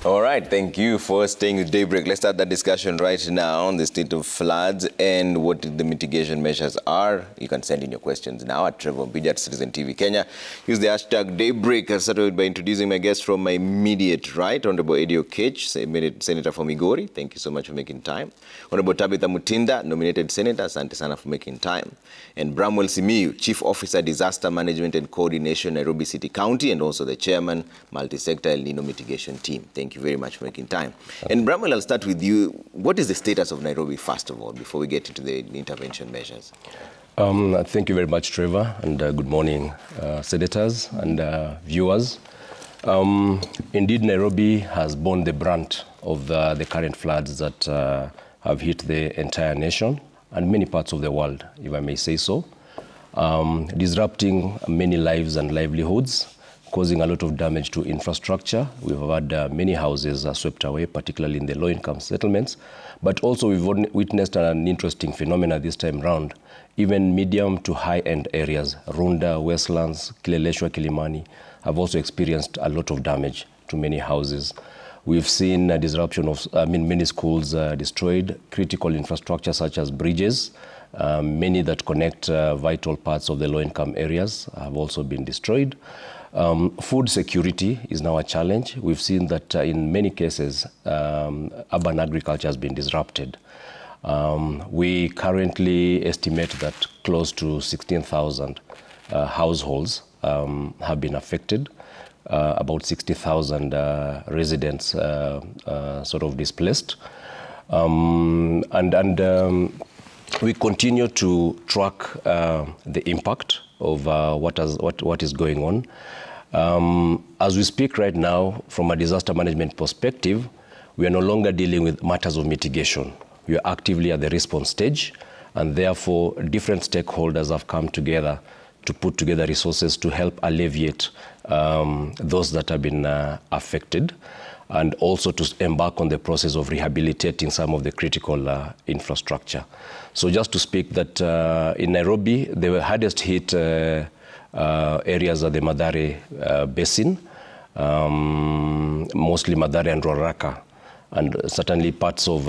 All right, thank you for staying with Daybreak. Let's start that discussion right now on the state of floods and what the mitigation measures are. You can send in your questions now at Trevor Mbija at Citizen TV Kenya. Use the hashtag Daybreak. I'll start by introducing my guest from my immediate right, Honorable Eddie Okech, Senator for Migori. Thank you so much for making time. Honorable Tabitha Mutinda, nominated Senator. Asante sana for making time. And Bramwell Simiyu, Chief Officer, Disaster Management and Coordination, Nairobi City County, and also the Chairman, Multi-Sector El Nino Mitigation Team. Thank you very much for making time. And Bramwell, I'll start with you. What is the status of Nairobi, first of all, before we get into the intervention measures? Thank you very much, Trevor, and good morning, senators and viewers. Indeed, Nairobi has borne the brunt of the current floods that have hit the entire nation and many parts of the world, if I may say so, disrupting many lives and livelihoods, causing a lot of damage to infrastructure. We've had many houses swept away, particularly in the low-income settlements. But also we've witnessed an interesting phenomenon this time round. Even medium to high-end areas, Runda, Westlands, Kileleshwa, Kilimani, have also experienced a lot of damage to many houses. We've seen a disruption of many schools destroyed, critical infrastructure such as bridges, many that connect vital parts of the low-income areas have also been destroyed. Food security is now a challenge. We've seen that in many cases, urban agriculture has been disrupted. We currently estimate that close to 16,000 households have been affected. About 60,000 residents sort of displaced. We continue to track the impact of what is going on. As we speak right now, from a disaster management perspective, we are no longer dealing with matters of mitigation. We are actively at the response stage, and therefore different stakeholders have come together to put together resources to help alleviate those that have been affected, and also to embark on the process of rehabilitating some of the critical infrastructure. So just to speak that in Nairobi, the hardest hit areas are the Mathare Basin, mostly Mathare and Ruaraka, and certainly parts of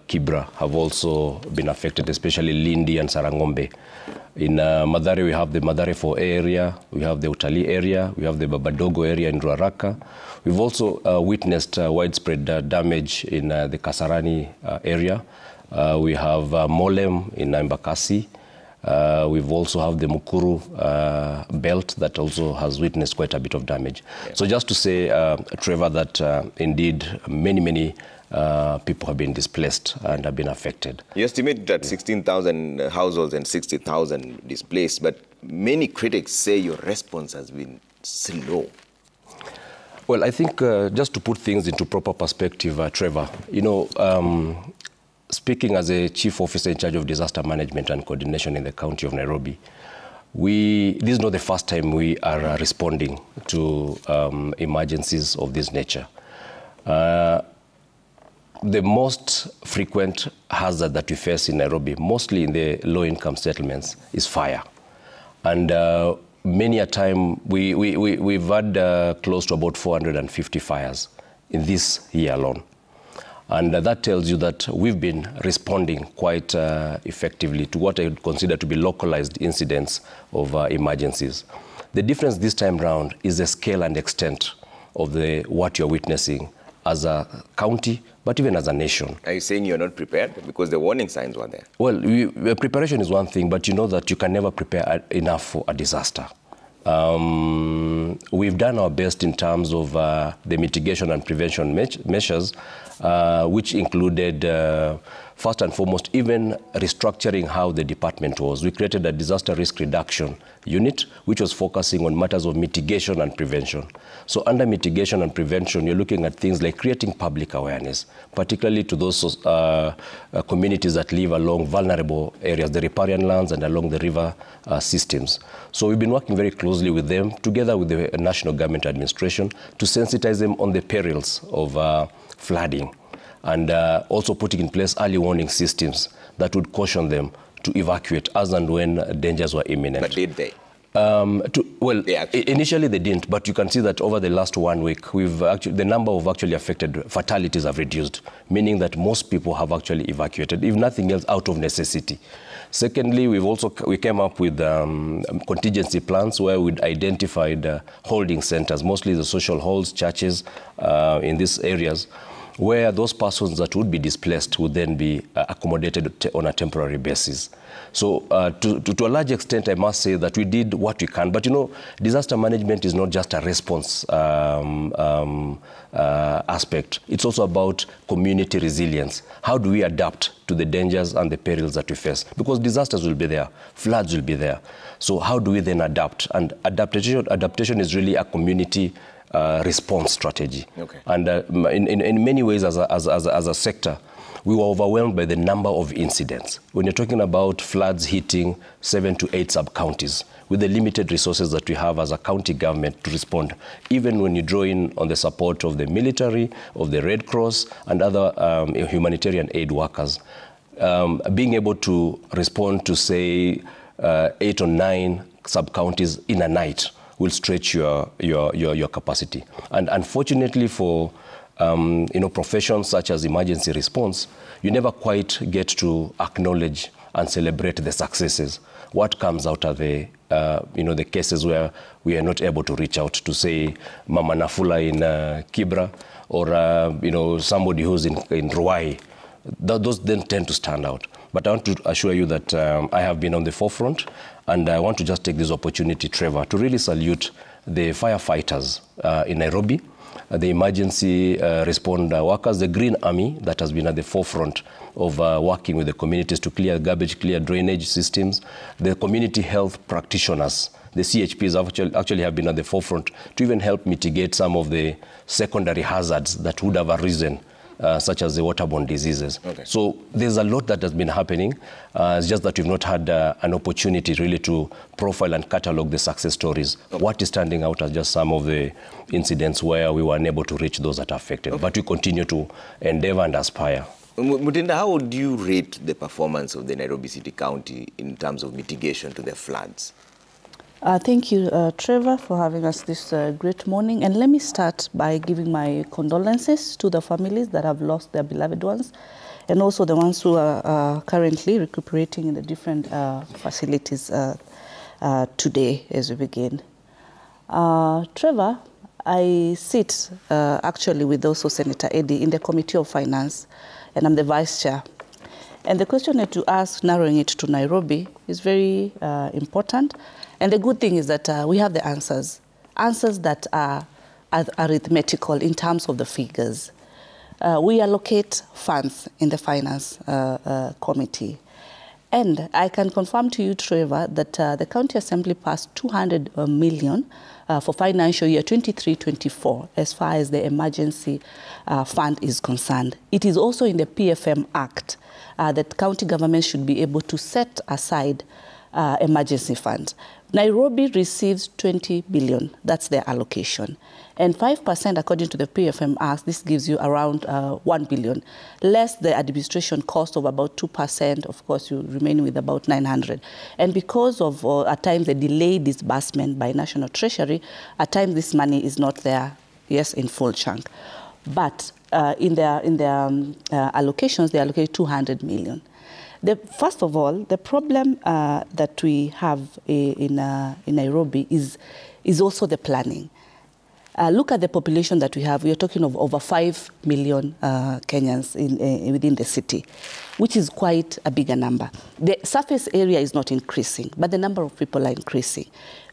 Kibra have also been affected, especially Lindi and Sarangombe. In Mathare, we have the Mathare 4 area, we have the Utalii area, we have the Babadogo area in Ruaraka. We've also witnessed widespread damage in the Kasarani area. We have Molem in Embakasi. We've also have the Mukuru belt that also has witnessed quite a bit of damage. Yeah. So just to say, Trevor, that indeed many people have been displaced and have been affected. You estimate that 16,000 households and 60,000 displaced, but many critics say your response has been slow. Well, I think just to put things into proper perspective, Trevor, you know, speaking as a chief officer in charge of disaster management and coordination in the county of Nairobi, this is not the first time we are responding to emergencies of this nature. The most frequent hazard that we face in Nairobi, mostly in the low-income settlements, is fire. And many a time, we've had close to about 450 fires in this year alone. And that tells you that we've been responding quite effectively to what I would consider to be localized incidents of emergencies. The difference this time round is the scale and extent of what you're witnessing as a county, but even as a nation. Are you saying you're not prepared? Because the warning signs were there. Well, preparation is one thing, but you know that you can never prepare enough for a disaster. We've done our best in terms of the mitigation and prevention measures, which included, first and foremost, even restructuring how the department was. We created a disaster risk reduction unit, which was focusing on matters of mitigation and prevention. So under mitigation and prevention, you're looking at things like creating public awareness, particularly to those communities that live along vulnerable areas, the riparian lands and along the river systems. So we've been working very closely with them, together with the National Government Administration, to sensitize them on the perils of flooding, and also putting in place early warning systems that would caution them to evacuate as and when dangers were imminent. But did they? Initially they didn't, but you can see that over the last 1 week, the number of actually affected fatalities have reduced, meaning that most people have actually evacuated, if nothing else, out of necessity. Secondly, we came up with contingency plans where we'd identified holding centers, mostly the social halls, churches in these areas, where those persons that would be displaced would then be accommodated on a temporary basis. So to a large extent, I must say that we did what we can. But, you know, disaster management is not just a response aspect. It's also about community resilience. How do we adapt to the dangers and the perils that we face? Because disasters will be there, floods will be there. So how do we then adapt? And adaptation is really a community response strategy. Okay. And in many ways, as a sector, we were overwhelmed by the number of incidents. When you're talking about floods hitting 7 to 8 sub-counties, with the limited resources that we have as a county government to respond, even when you draw in on the support of the military, of the Red Cross, and other humanitarian aid workers, being able to respond to, say, 8 or 9 sub-counties in a night will stretch your capacity. And unfortunately for professions such as emergency response, you never quite get to acknowledge and celebrate the successes. What comes out of the cases where we are not able to reach out to, say, Mama Nafula in Kibra, or somebody who's in Ruai. Those then tend to stand out. But I want to assure you that I have been on the forefront, and I want to just take this opportunity, Trevor, to really salute the firefighters in Nairobi, the emergency respond workers, the Green Army that has been at the forefront of working with the communities to clear garbage, clear drainage systems, the community health practitioners, the CHPs actually have been at the forefront to even help mitigate some of the secondary hazards that would have arisen, such as the waterborne diseases. Okay. So there's a lot that has been happening. It's just that we've not had an opportunity really to profile and catalog the success stories. Okay. What is standing out as just some of the incidents where we were unable to reach those that are affected. Okay. But we continue to endeavor and aspire. Mutinda, how would you rate the performance of the Nairobi City County in terms of mitigation to the floods? Thank you, Trevor, for having us this great morning. And let me start by giving my condolences to the families that have lost their beloved ones, and also the ones who are currently recuperating in the different facilities today as we begin. Trevor, I sit actually with also Senator Eddie in the Committee of Finance, and I'm the Vice Chair. And the question that you ask, narrowing it to Nairobi, is very important. And the good thing is that we have the answers that are arithmetical in terms of the figures. We allocate funds in the Finance Committee. And I can confirm to you, Trevor, that the County Assembly passed 200 million for financial year 23-24 as far as the emergency fund is concerned. It is also in the PFM Act that county governments should be able to set aside emergency funds. Nairobi receives 20 billion, that's their allocation. And 5%, according to the PFM Act, this gives you around 1 billion, less the administration cost of about 2%. Of course, you remain with about 900. And because of, at times, the delayed disbursement by National Treasury, at times this money is not there, yes, in full chunk. But in their allocations, they allocate 200 million. First of all, the problem that we have in Nairobi is also the planning. Look at the population that we have. We are talking of over 5 million Kenyans within the city, which is quite a bigger number. The surface area is not increasing, but the number of people are increasing.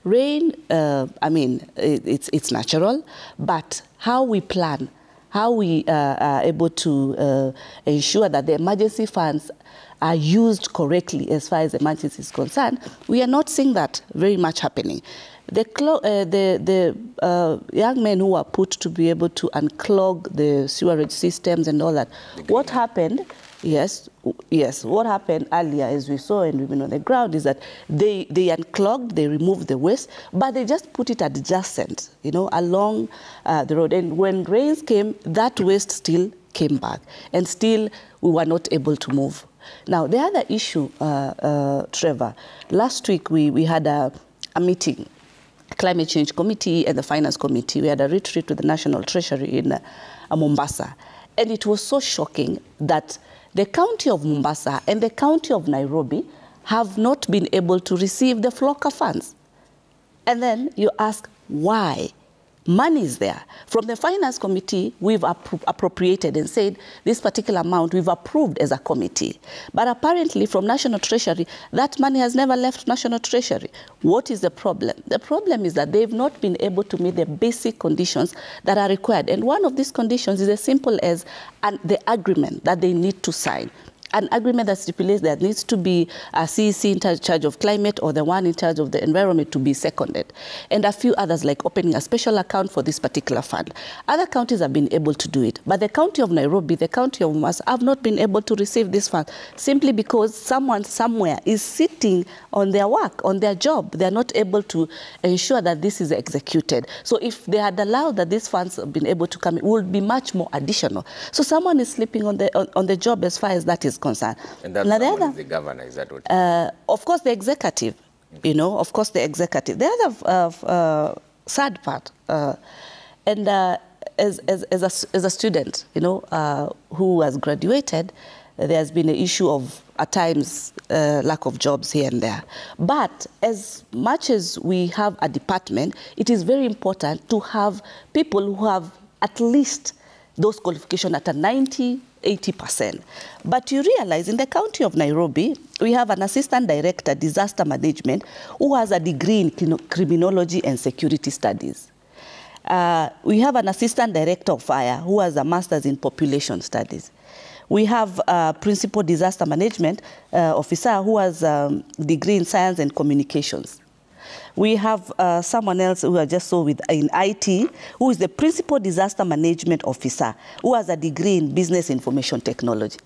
Rain, I mean, it's natural, but how we plan, how we are able to ensure that the emergency funds are used correctly as far as emergency is concerned, we are not seeing that very much happening. The young men who were put to be able to unclog the sewerage systems and all that, what happened, yes, what happened earlier, as we saw and we've been on the ground, is that they unclogged, they removed the waste, but they just put it adjacent, along the road. And when rains came, that waste still came back, and still we were not able to move. Now, the other issue, Trevor, last week we had a a meeting, Climate Change Committee and the Finance Committee. We had a retreat with the National Treasury in Mombasa. And it was so shocking that the county of Mombasa and the county of Nairobi have not been able to receive the FLOCA funds. And then you ask, why? Money is there. From the Finance Committee, we've appropriated and said this particular amount we've approved as a committee. But apparently from National Treasury, that money has never left National Treasury. What is the problem? The problem is that they've not been able to meet the basic conditions that are required. And one of these conditions is as simple as the agreement that they need to sign. An agreement that stipulates that needs to be a CEC in charge of climate or the one in charge of the environment to be seconded. And a few others like opening a special account for this particular fund. Other counties have been able to do it. But the county of Nairobi, the county of Mombasa have not been able to receive this fund simply because someone somewhere is sitting on their work, on their job. They are not able to ensure that this is executed. So if they had allowed that these funds have been able to come in, it would be much more additional. So someone is sleeping on the job as far as that is concerned. And that's the governor, is that what? Of course, the executive, you know, of course, the executive. The other sad part, and as a student, you know, who has graduated, there has been an issue of, at times, lack of jobs here and there. But as much as we have a department, it is very important to have people who have at least those qualifications at a 90–80%. But you realize in the county of Nairobi, we have an assistant director, disaster management, who has a degree in criminology and security studies. We have an assistant director of fire who has a master's in population studies. We have a principal disaster management officer who has a degree in science and communications. We have someone else who I just saw in IT, who is the principal disaster management officer, who has a degree in business information technology.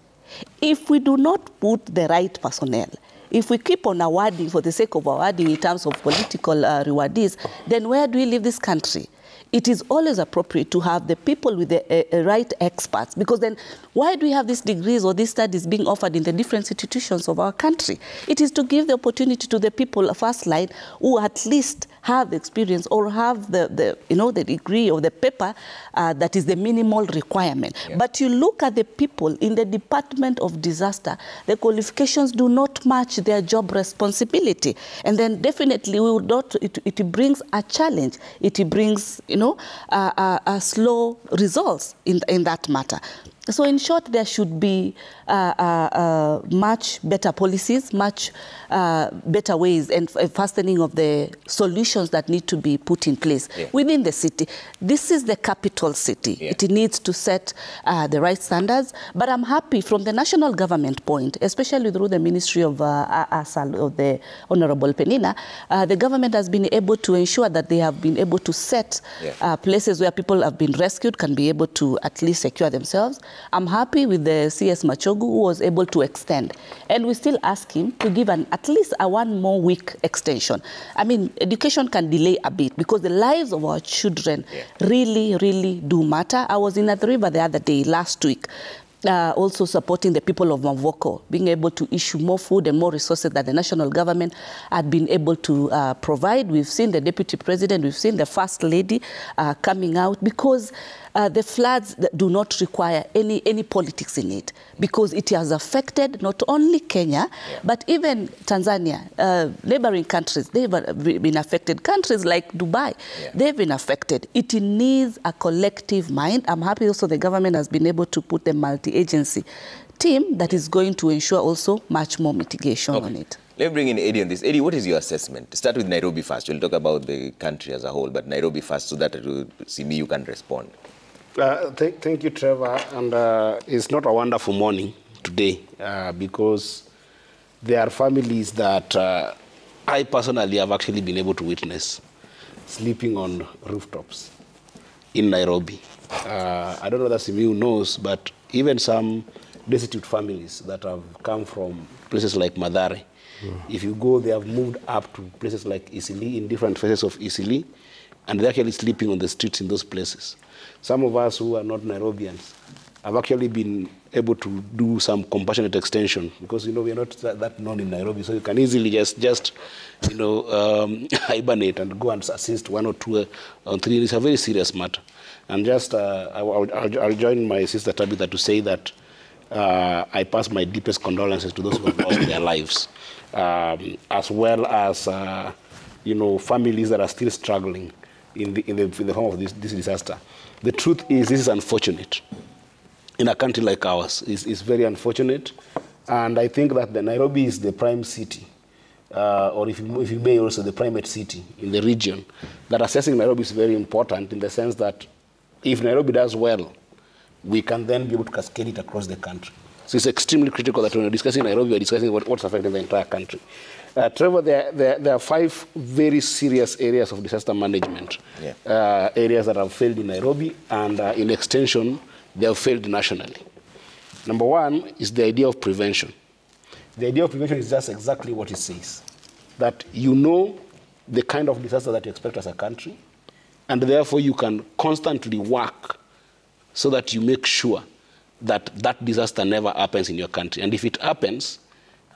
If we do not put the right personnel, if we keep on awarding for the sake of awarding in terms of political rewardees, then where do we leave this country? It is always appropriate to have the people with the right experts, because then why do we have these degrees or these studies being offered in the different institutions of our country? It is to give the opportunity to the people first line who at least have the experience or have the degree or the paper that is the minimal requirement. Yeah. But you look at the people in the Department of Disaster, the qualifications do not match their job responsibility. And then definitely we would not, it brings a challenge. It brings, slow results in that matter. So in short, there should be much better policies, much better ways and fastening of the solutions that need to be put in place within the city. This is the capital city. Yeah. It needs to set the right standards. But I'm happy from the national government point, especially through the Ministry of ASAL, of the Honorable Penina, the government has been able to ensure that they have been able to set places where people have been rescued, can be able to at least secure themselves. I'm happy with the CS Machogu, who was able to extend. And we still ask him to give at least a 1 more week extension. I mean, education can delay a bit because the lives of our children really, really do matter. I was in Athi River the other day, last week, also supporting the people of Mavoko, being able to issue more food and more resources that the national government had been able to provide. We've seen the Deputy President, we've seen the First Lady coming out, because the floods do not require any politics in it, because it has affected not only Kenya, but even Tanzania, neighboring countries. They've been affected. Countries like Dubai, they've been affected. It needs a collective mind. I'm happy also the government has been able to put a multi-agency team that is going to ensure also much more mitigation on it. Let me bring in Eddie on this. Eddie, what is your assessment? Start with Nairobi first. We'll talk about the country as a whole, but Nairobi first, so that Simi, you can respond. Thank you, Trevor. And it's not a wonderful morning today because there are families that I personally have actually been able to witness sleeping on rooftops in Nairobi. I don't know that Simiu knows, but even some destitute families that have come from places like Mathare, if you go, they have moved up to places like Isili, in different phases of Isili, and they're actually sleeping on the streets in those places. Some of us who are not Nairobians have actually been able to do some compassionate extension, because, you know, we are not that known in Nairobi, so you can easily just you know, hibernate and go and assist 1 or 2 or 3. It's a very serious matter. And just, I'll join my sister Tabitha to say that I pass my deepest condolences to those who have lost their lives, as well as, you know, families that are still struggling in the form of this disaster. The truth is, this is unfortunate. In a country like ours, it's very unfortunate. And I think that the Nairobi is the prime city, or if you may, also the primate city in the region. That assessing Nairobi is very important in the sense that if Nairobi does well, we can then be able to cascade it across the country. So it's extremely critical that when we're discussing Nairobi, we're discussing what's affecting the entire country. Trevor, there are 5 very serious areas of disaster management, areas that have failed in Nairobi, and in extension, they have failed nationally. Number 1 is the idea of prevention. The idea of prevention is just exactly what it says, that you know the kind of disaster that you expect as a country, and therefore you can constantly work so that you make sure that that disaster never happens in your country. And if it happens,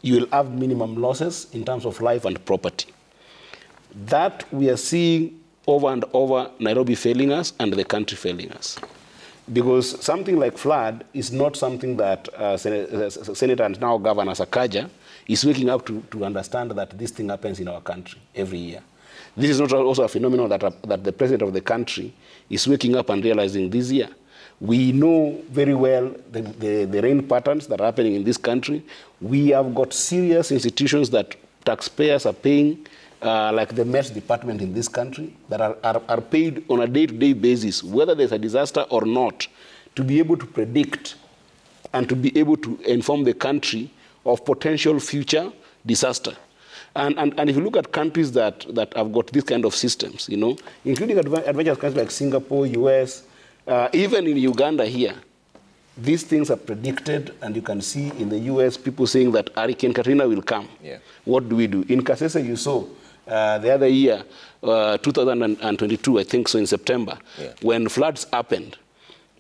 you will have minimum losses in terms of life and property. That we are seeing over and over, Nairobi failing us and the country failing us. Because something like flood is not something that Senator and now Governor Sakaja is waking up to understand that this thing happens in our country every year. This is not also a phenomenon that the president of the country is waking up and realizing this year. We know very well the rain patterns that are happening in this country. We have got serious institutions that taxpayers are paying, like the Met Department in this country, that are paid on a day-to-day basis, whether there's a disaster or not, to be able to predict and to be able to inform the country of potential future disaster. And if you look at countries that have got this kind of systems, you know, including adventurous countries like Singapore, US, even in Uganda here, these things are predicted, and you can see in the US people saying that Hurricane Katrina will come. Yeah. What do we do? In Kasese, you saw the other year, 2022, I think so, in September, when floods happened,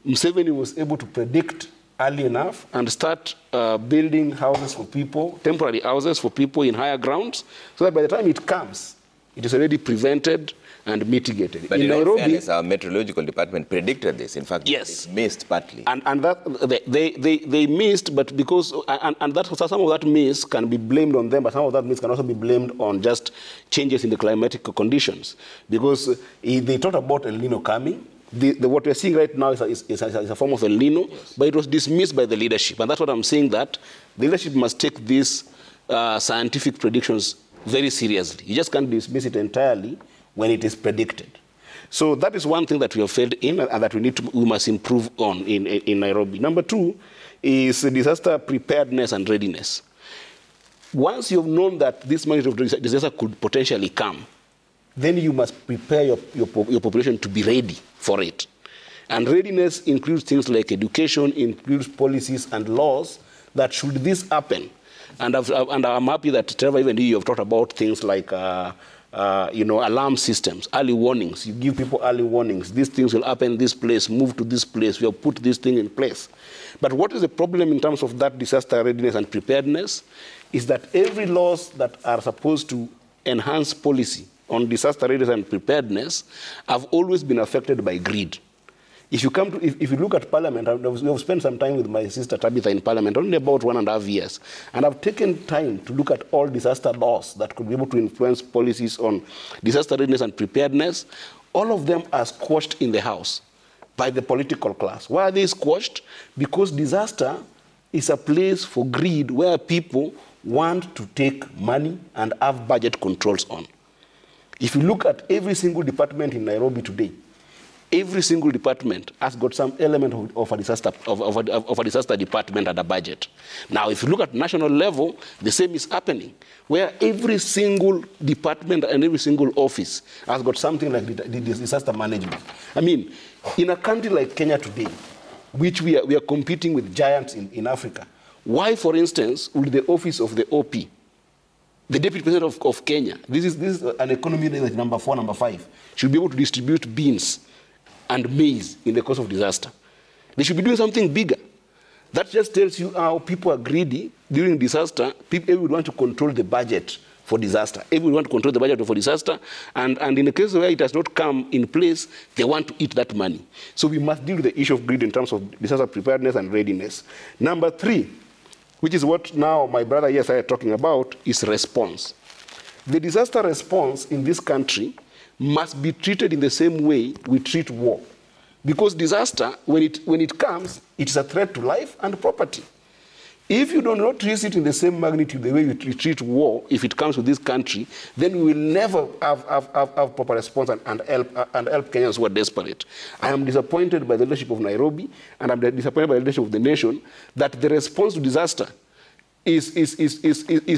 Museveni was able to predict early enough and start building houses for people, temporary houses for people in higher grounds, so that by the time it comes, it is already prevented and mitigated. But in Nairobi, fairness, our meteorological department predicted this. In fact, yes, it missed partly. And that they missed, but because and that some of that miss can be blamed on them, but some of that miss can also be blamed on just changes in the climatic conditions. Because they talked about El Nino coming. What we're seeing right now is a form of El Nino, yes, but it was dismissed by the leadership. And that's what I'm saying, that the leadership must take these scientific predictions very seriously. You just can't dismiss it entirely when it is predicted. So that is one thing that we have failed in and that we must improve on in Nairobi. Number 2 is disaster preparedness and readiness. Once you've known that this magnitude of disaster could potentially come, then you must prepare your population to be ready for it. And readiness includes things like education, includes policies and laws that should this happen. And I'm happy that, Trevor, even you have talked about things like alarm systems, early warnings. You give people early warnings. These things will happen in this place, move to this place. We have put this thing in place. But what is the problem in terms of that disaster readiness and preparedness is that every laws that are supposed to enhance policy on disaster readiness and preparedness have always been affected by greed. If you look at Parliament, we have spent some time with my sister Tabitha in Parliament, only about 1.5 years, and I've taken time to look at all disaster laws that could be able to influence policies on disaster readiness and preparedness. All of them are squashed in the House by the political class. Why are they squashed? Because disaster is a place for greed where people want to take money and have budget controls on. If you look at every single department in Nairobi today, every single department has got some element of a disaster department and a budget. Now, if you look at national level, the same is happening, where every single department and every single office has got something like disaster management. I mean, in a country like Kenya today, which we are competing with giants in Africa, why, for instance, would the office of the OP, the Deputy President of Kenya, this is an economy like number 4, number 5, should be able to distribute beans and maize in the course of disaster? They should be doing something bigger. That just tells you how people are greedy during disaster. Everyone want to control the budget for disaster. Everyone want to control the budget for disaster. And in the case where it has not come in place, they want to eat that money. So we must deal with the issue of greed in terms of disaster preparedness and readiness. Number 3, which is what now my brother here started talking about, is response. The disaster response in this country must be treated in the same way we treat war. Because disaster, when it comes, it's a threat to life and property. If you do not treat it in the same magnitude the way you treat war, if it comes to this country, then we will never have proper response and help Kenyans who are desperate. I am disappointed by the leadership of Nairobi, and I'm disappointed by the leadership of the nation, that the response to disaster is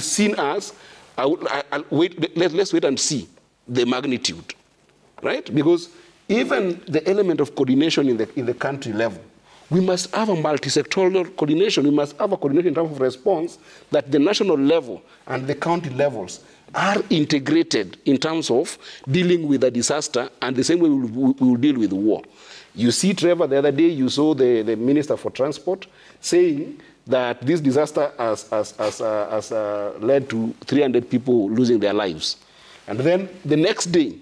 seen as, let's wait and see the magnitude, right? Because even the element of coordination in the country level, we must have a multi-sectoral coordination. We must have a coordination in terms of response that the national level and the county levels are integrated in terms of dealing with a disaster, and the same way we will deal with war. You see, Trevor, the other day you saw the Minister for Transport saying that this disaster has led to 300 people losing their lives. And then the next day,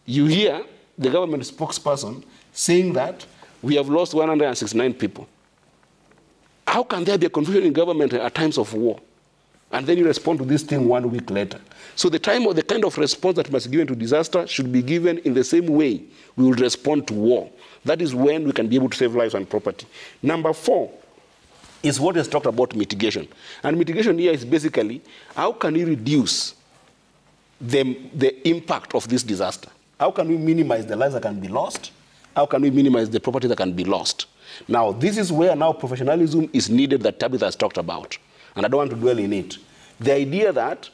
you hear the government spokesperson saying that we have lost 169 people. How can there be a confusion in government at times of war? And then you respond to this thing 1 week later. So the kind of response that must be given to disaster should be given in the same way we will respond to war. That is when we can be able to save lives and property. Number 4 is what is talked about mitigation. And mitigation here is basically, how can we reduce the impact of this disaster? How can we minimize the lives that can be lost? How can we minimize the property that can be lost? Now, this is where now professionalism is needed that Tabitha has talked about. And I don't want to dwell in it. The idea that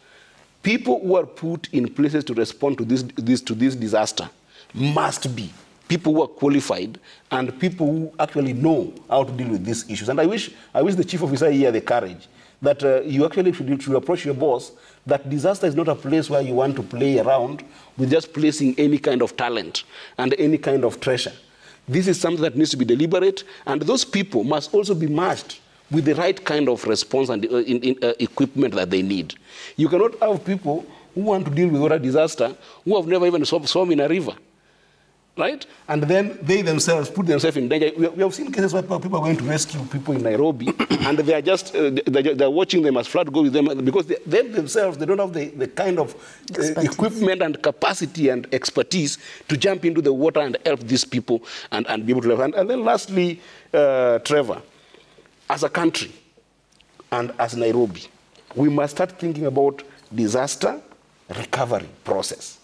people who are put in places to respond to this disaster must be people who are qualified and people who actually know how to deal with these issues. And I wish the chief officer here had the courage that you actually should approach your boss that disaster is not a place where you want to play around with just placing any kind of talent and any kind of treasure. This is something that needs to be deliberate, and those people must also be matched with the right kind of response and equipment that they need. You cannot have people who want to deal with water disaster who have never even swum in a river, right? And then they themselves put themselves in danger. We have seen cases where people are going to rescue people in Nairobi, and they are just they're watching them as flood go with them because they themselves they don't have the kind of equipment and capacity and expertise to jump into the water and help these people and be able to live. And then lastly, Trevor, as a country and as Nairobi, we must start thinking about disaster recovery process.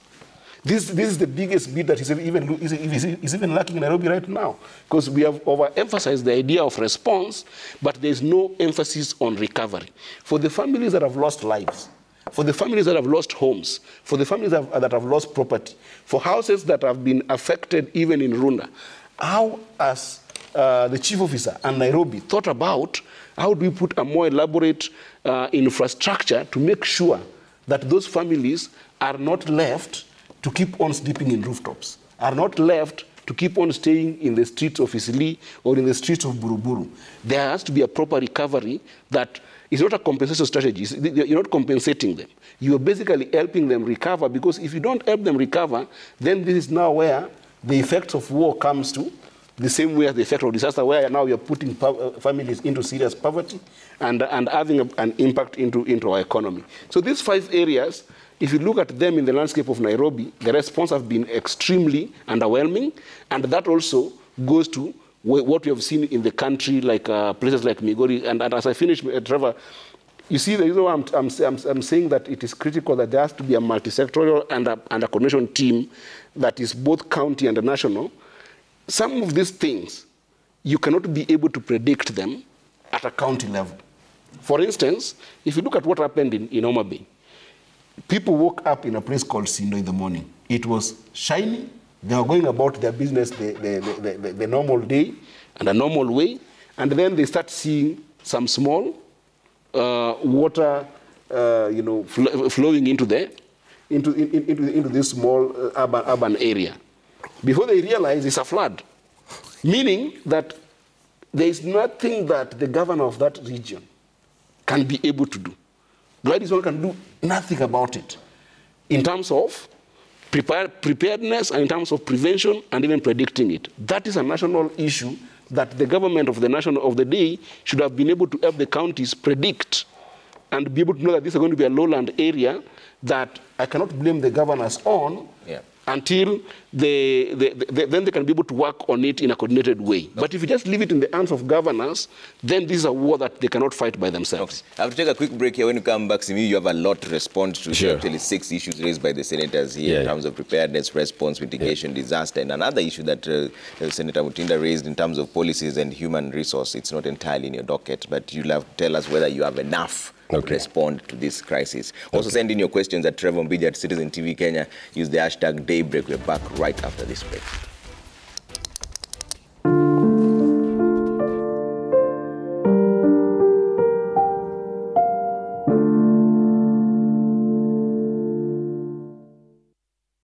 This is the biggest bit that is even lacking in Nairobi right now, because we have overemphasized the idea of response, but there's no emphasis on recovery. For the families that have lost lives, for the families that have lost homes, for the families that have lost property, for houses that have been affected even in Runda, how has the chief officer and Nairobi thought about how do we put a more elaborate infrastructure to make sure that those families are not left to keep on sleeping in rooftops, are not left to keep on staying in the streets of Isili or in the streets of Buruburu. There has to be a proper recovery that is not a compensation strategy. You're not compensating them. You are basically helping them recover, because if you don't help them recover, then this is now where the effects of war comes to, the same way as the effect of disaster, where now you're putting families into serious poverty and having an impact into our economy. So these 5 areas, if you look at them in the landscape of Nairobi, the response has been extremely underwhelming, and that also goes to what we have seen in the country, like places like Migori. And as I finish, Trevor, you see, the reason why I'm saying that it is critical that there has to be a multi-sectoral and a coordination team that is both county and national. Some of these things, you cannot be able to predict them at a county level. For instance, if you look at what happened in Homa Bay, people woke up in a place called Sindo in the morning. It was shiny. They were going about their business the normal day and a normal way. And then they start seeing some small water, flowing into this small urban area. Before they realize it's a flood, meaning that there is nothing that the governor of that region can be able to do. The this one can do nothing about it in terms of preparedness and in terms of prevention and even predicting it. That is a national issue that the government of the day should have been able to help the counties predict and be able to know that this is going to be a lowland area that I cannot blame the governors on until then they can be able to work on it in a coordinated way. But if you just leave it in the hands of governors, then this is a war that they cannot fight by themselves. I have to take a quick break here. When you come back, Simi, you have a lot to respond to. Sure. Actually 6 issues raised by the senators here in terms of preparedness, response, mitigation, disaster, and another issue that Senator Mutinda raised in terms of policies and human resource. It's not entirely in your docket, but you'll have to tell us whether you have enough to respond to this crisis. Also send in your questions at Trevor Mbija at Citizen TV Kenya. Use the hashtag Daybreak. We're back right after this break.